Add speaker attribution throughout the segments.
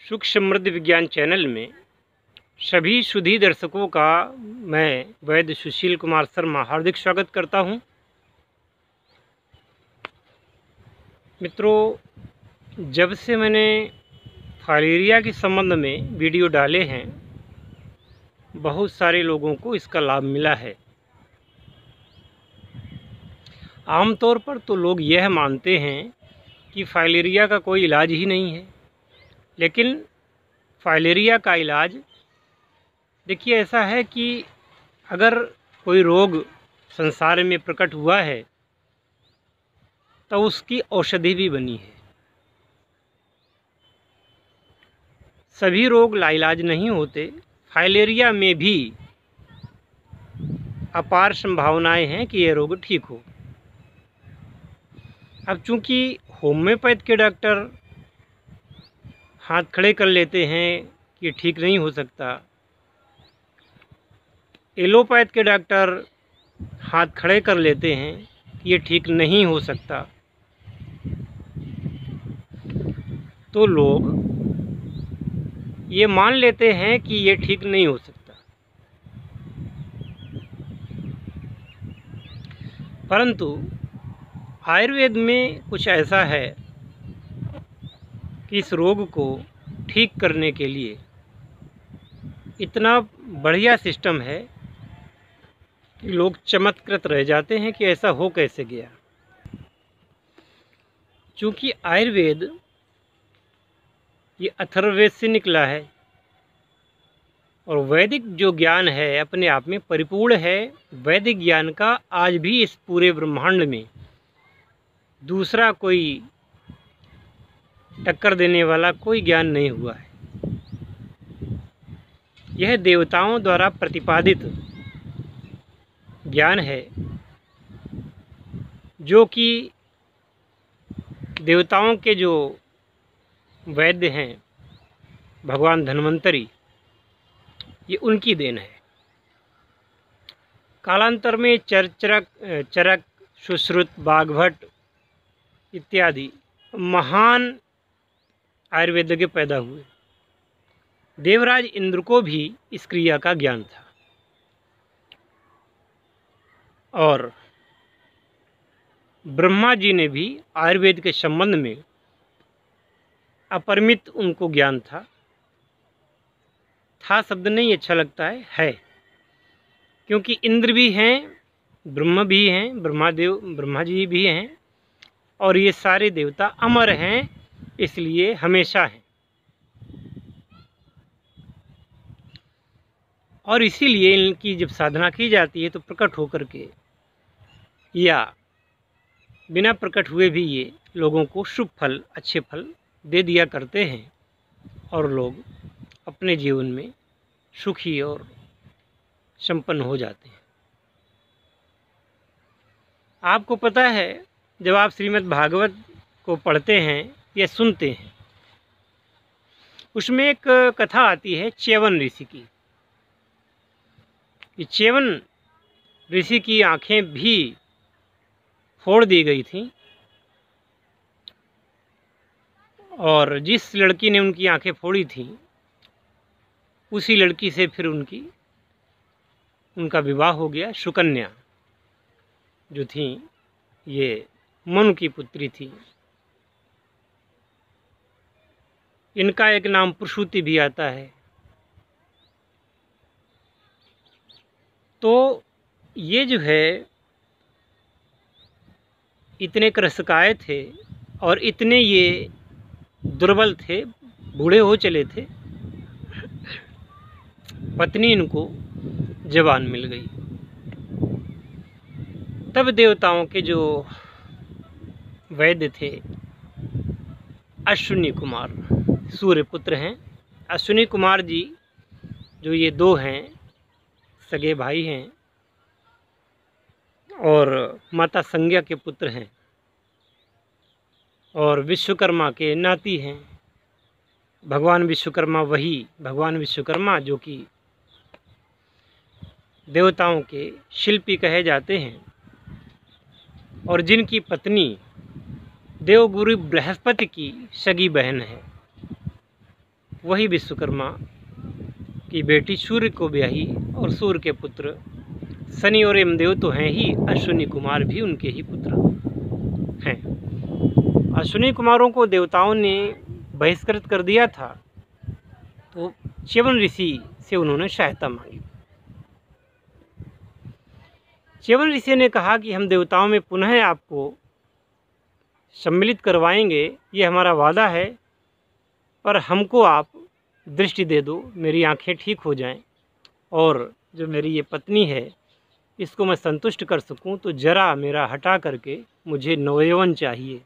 Speaker 1: सुख समृद्धि विज्ञान चैनल में सभी सुधी दर्शकों का मैं वैद्य सुशील कुमार शर्मा हार्दिक स्वागत करता हूं। मित्रों, जब से मैंने फाइलेरिया के संबंध में वीडियो डाले हैं, बहुत सारे लोगों को इसका लाभ मिला है। आमतौर पर तो लोग यह मानते हैं कि फाइलेरिया का कोई इलाज ही नहीं है, लेकिन फाइलेरिया का इलाज देखिए ऐसा है कि अगर कोई रोग संसार में प्रकट हुआ है तो उसकी औषधि भी बनी है। सभी रोग लाइलाज नहीं होते। फाइलेरिया में भी अपार संभावनाएं हैं कि यह रोग ठीक हो। अब चूंकि होम्योपैथ के डॉक्टर हाथ खड़े कर लेते हैं कि ठीक नहीं हो सकता, एलोपैथ के डॉक्टर हाथ खड़े कर लेते हैं कि ये ठीक नहीं हो सकता, तो लोग ये मान लेते हैं कि ये ठीक नहीं हो सकता। परंतु आयुर्वेद में कुछ ऐसा है कि इस रोग को ठीक करने के लिए इतना बढ़िया सिस्टम है कि लोग चमत्कृत रह जाते हैं कि ऐसा हो कैसे गया। चूँकि आयुर्वेद ये अथर्ववेद से निकला है और वैदिक जो ज्ञान है अपने आप में परिपूर्ण है। वैदिक ज्ञान का आज भी इस पूरे ब्रह्मांड में दूसरा कोई टक्कर देने वाला कोई ज्ञान नहीं हुआ है। यह देवताओं द्वारा प्रतिपादित ज्ञान है, जो कि देवताओं के जो वैद्य हैं भगवान धन्वंतरी, ये उनकी देन है। कालांतर में चरक, सुश्रुत, बाघभट्ट इत्यादि महान आयुर्वेदज्ञ पैदा हुए। देवराज इंद्र को भी इस क्रिया का ज्ञान था और ब्रह्मा जी ने भी आयुर्वेद के संबंध में अपरिमित उनको ज्ञान था शब्द नहीं अच्छा लगता है, क्योंकि इंद्र भी हैं, ब्रह्मा भी हैं, ब्रह्मा जी भी हैं और ये सारे देवता अमर हैं, इसलिए हमेशा हैं। और इसीलिए इनकी जब साधना की जाती है तो प्रकट होकर के या बिना प्रकट हुए भी ये लोगों को शुभ फल, अच्छे फल दे दिया करते हैं और लोग अपने जीवन में सुखी और संपन्न हो जाते हैं। आपको पता है, जब आप श्रीमद् भागवत को पढ़ते हैं या सुनते हैं, उसमें एक कथा आती है च्यवन ऋषि की। च्यवन ऋषि की आंखें भी फोड़ दी गई थीं और जिस लड़की ने उनकी आंखें फोड़ी थीं उसी लड़की से फिर उनका विवाह हो गया। सुकन्या जो थी ये मनु की पुत्री थी। इनका एक नाम प्रसूति भी आता है। तो ये जो है इतने क्रसकाय थे और इतने ये दुर्बल थे, बूढ़े हो चले थे। पत्नी इनको जवान मिल गई। तब देवताओं के जो वैद्य थे अश्विनी कुमार, सूर्यपुत्र हैं अश्विनी कुमार जी, जो ये दो हैं सगे भाई हैं और माता संज्ञा के पुत्र हैं और विश्वकर्मा के नाती हैं। भगवान विश्वकर्मा, वही भगवान विश्वकर्मा जो कि देवताओं के शिल्पी कहे जाते हैं और जिनकी पत्नी देवगुरु बृहस्पति की सगी बहन है। वही विश्वकर्मा की बेटी सूर्य को ब्याही और सूर्य के पुत्र शनि और यमदेव तो हैं ही, अश्विनी कुमार भी उनके ही पुत्र हैं। अश्विनी कुमारों को देवताओं ने बहिष्कृत कर दिया था, तो च्यवन ऋषि से उन्होंने सहायता मांगी। च्यवन ऋषि ने कहा कि हम देवताओं में पुनः आपको सम्मिलित करवाएंगे, ये हमारा वादा है, पर हमको आप दृष्टि दे दो, मेरी आंखें ठीक हो जाएं और जो मेरी ये पत्नी है इसको मैं संतुष्ट कर सकूं, तो जरा मेरा हटा करके मुझे नवयौवन चाहिए।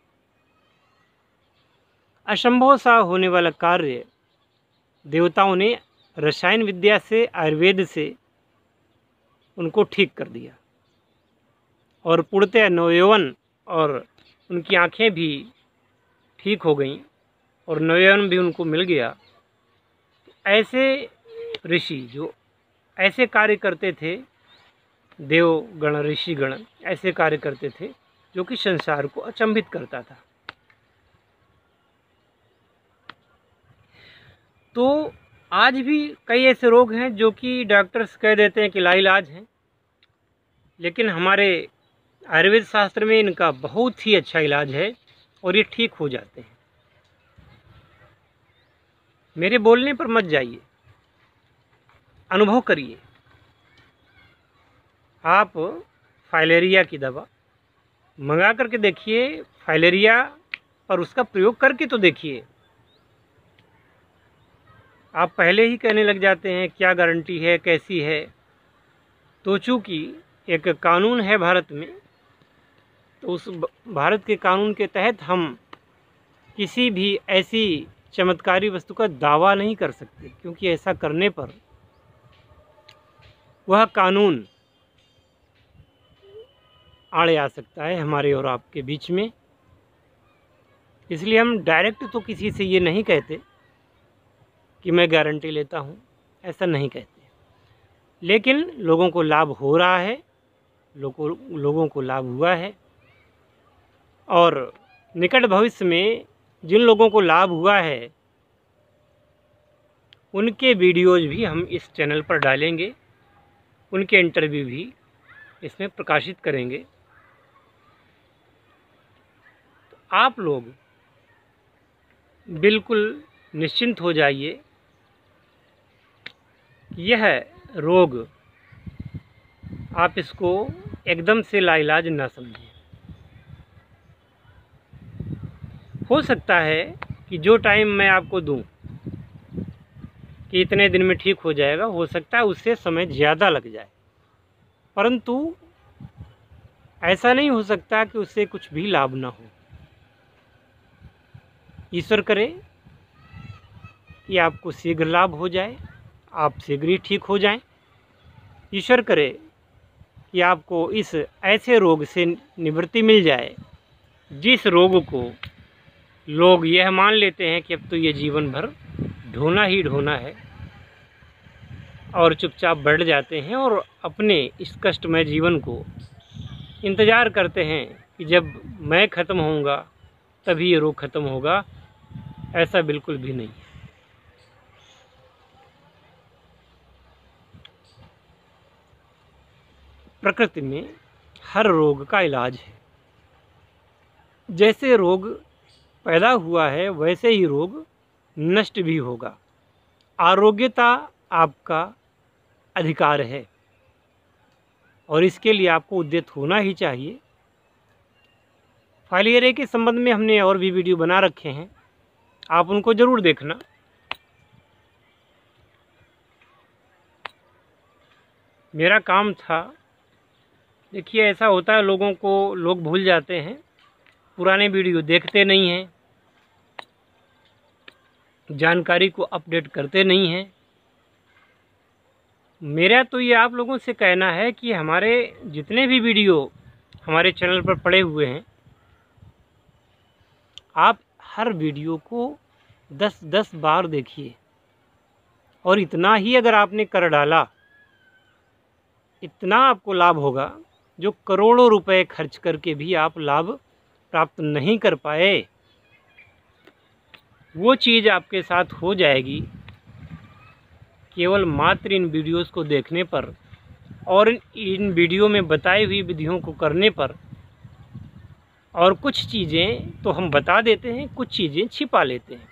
Speaker 1: असंभव सा होने वाला कार्य देवताओं ने रसायन विद्या से, आयुर्वेद से उनको ठीक कर दिया और पूर्णतः नवयौवन, और उनकी आंखें भी ठीक हो गईं और नवयौवन भी उनको मिल गया। ऐसे ऋषि जो ऐसे कार्य करते थे, देवगण ऋषिगण ऐसे कार्य करते थे जो कि संसार को अचंभित करता था। तो आज भी कई ऐसे रोग हैं जो कि डॉक्टर्स कह देते हैं कि लाइलाज हैं, लेकिन हमारे आयुर्वेद शास्त्र में इनका बहुत ही अच्छा इलाज है और ये ठीक हो जाते हैं। मेरे बोलने पर मत जाइए, अनुभव करिए। आप फाइलेरिया की दवा मंगा करके देखिए, फाइलेरिया पर उसका प्रयोग करके तो देखिए। आप पहले ही कहने लग जाते हैं क्या गारंटी है, कैसी है। तो चूँकि एक कानून है भारत में, तो उस भारत के कानून के तहत हम किसी भी ऐसी चमत्कारी वस्तु का दावा नहीं कर सकते, क्योंकि ऐसा करने पर वह कानून आड़े आ सकता है हमारे और आपके बीच में। इसलिए हम डायरेक्ट तो किसी से ये नहीं कहते कि मैं गारंटी लेता हूँ, ऐसा नहीं कहते। लेकिन लोगों को लाभ हो रहा है, लोगों को लाभ हुआ है, और निकट भविष्य में जिन लोगों को लाभ हुआ है उनके वीडियोज़ भी हम इस चैनल पर डालेंगे, उनके इंटरव्यू भी इसमें प्रकाशित करेंगे। तो आप लोग बिल्कुल निश्चिंत हो जाइए, यह रोग आप इसको एकदम से लाइलाज ना समझिए। हो सकता है कि जो टाइम मैं आपको दूं कि इतने दिन में ठीक हो जाएगा, हो सकता है उससे समय ज़्यादा लग जाए, परंतु ऐसा नहीं हो सकता कि उससे कुछ भी लाभ ना हो। ईश्वर करे कि आपको शीघ्र लाभ हो जाए, आप शीघ्र ही ठीक हो जाएं। ईश्वर करे कि आपको इस ऐसे रोग से निवृत्ति मिल जाए जिस रोग को लोग यह मान लेते हैं कि अब तो ये जीवन भर ढोना ही ढोना है, और चुपचाप बैठ जाते हैं और अपने इस कष्टमय जीवन को इंतज़ार करते हैं कि जब मैं ख़त्म होऊंगा तभी ये रोग ख़त्म होगा। ऐसा बिल्कुल भी नहीं है। प्रकृति में हर रोग का इलाज है। जैसे रोग पैदा हुआ है वैसे ही रोग नष्ट भी होगा। आरोग्यता आपका अधिकार है और इसके लिए आपको उद्यत होना ही चाहिए। फाइलेरिया के संबंध में हमने और भी वीडियो बना रखे हैं, आप उनको ज़रूर देखना। मेरा काम था, देखिए ऐसा होता है लोगों को, लोग भूल जाते हैं, पुराने वीडियो देखते नहीं हैं, जानकारी को अपडेट करते नहीं हैं। मेरा तो ये आप लोगों से कहना है कि हमारे जितने भी वीडियो हमारे चैनल पर पड़े हुए हैं, आप हर वीडियो को 10-10 बार देखिए, और इतना ही अगर आपने कर डाला, इतना आपको लाभ होगा जो करोड़ों रुपए खर्च करके भी आप लाभ प्राप्त नहीं कर पाए। वो चीज़ आपके साथ हो जाएगी केवल मात्र इन वीडियोस को देखने पर और इन वीडियो में बताई हुई विधियों को करने पर। और कुछ चीज़ें तो हम बता देते हैं, कुछ चीज़ें छिपा लेते हैं,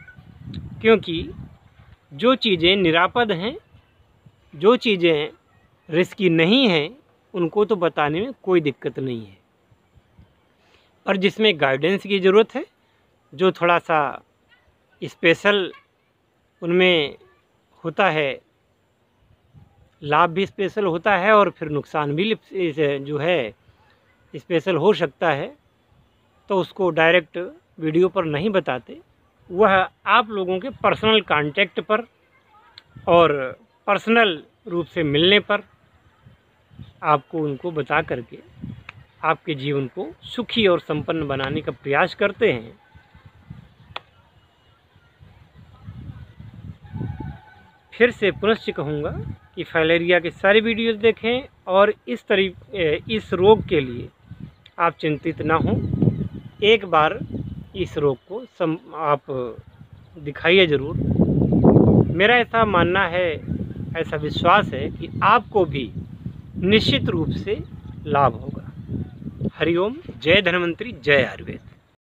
Speaker 1: क्योंकि जो चीज़ें निरापद हैं, जो चीज़ें रिस्की नहीं हैं, उनको तो बताने में कोई दिक्कत नहीं है। और जिसमें गाइडेंस की ज़रूरत है, जो थोड़ा सा स्पेशल उनमें होता है, लाभ भी स्पेशल होता है और फिर नुकसान भी जो है स्पेशल हो सकता है, तो उसको डायरेक्ट वीडियो पर नहीं बताते। वह आप लोगों के पर्सनल कांटेक्ट पर और पर्सनल रूप से मिलने पर आपको उनको बता करके आपके जीवन को सुखी और संपन्न बनाने का प्रयास करते हैं। फिर से पुनश्च कहूँगा कि फाइलेरिया के सारे वीडियोज़ देखें और इस रोग के लिए आप चिंतित ना हों। एक बार इस रोग को आप दिखाइए ज़रूर। मेरा ऐसा मानना है, ऐसा विश्वास है कि आपको भी निश्चित रूप से लाभ होगा। हरिओम। जय धन्वंतरी, जय आयुर्वेद।